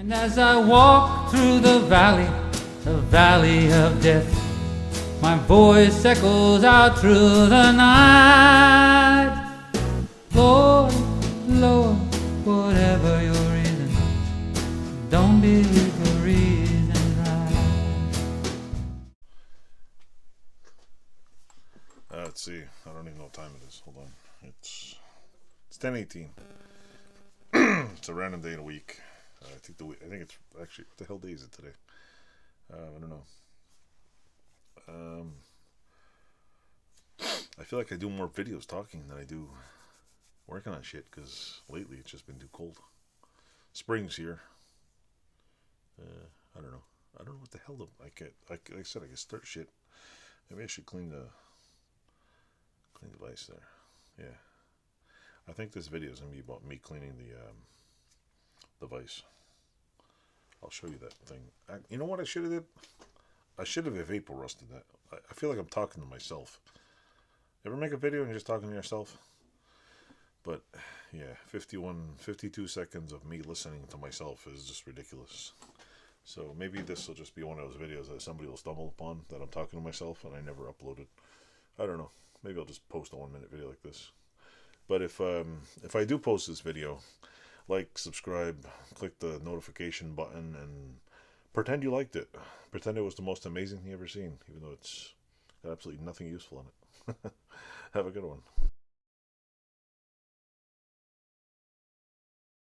And as I walk through the valley of death, my voice echoes out through the night. Lord, Lord, whatever your reason, don't believe the reason right. Let's see. I don't even know what time it is. Hold on. It's 10:18. It's a random day in a week. I think it's actually, what the hell day is it today? I don't know. I feel like I do more videos talking than I do working on shit, because lately it's just been too cold. Spring's here. I don't know. I don't know what the hell like I said, I can start shit. Maybe I should clean the device there. Yeah. I think this video is gonna be about me cleaning the device. I'll show you that thing. You know what I should have did? I should have vapor rusted that. I feel like I'm talking to myself. Ever make a video and you're just talking to yourself? But yeah, 52 seconds of me listening to myself is just ridiculous. So maybe this will just be one of those videos that somebody will stumble upon, that I'm talking to myself and I never uploaded. I don't know. Maybe I'll just post a 1-minute video like this. But if I do post this video, like, subscribe, click the notification button, and pretend you liked it. Pretend it was the most amazing thing you ever seen, even though it's got absolutely nothing useful in it. Have a good one.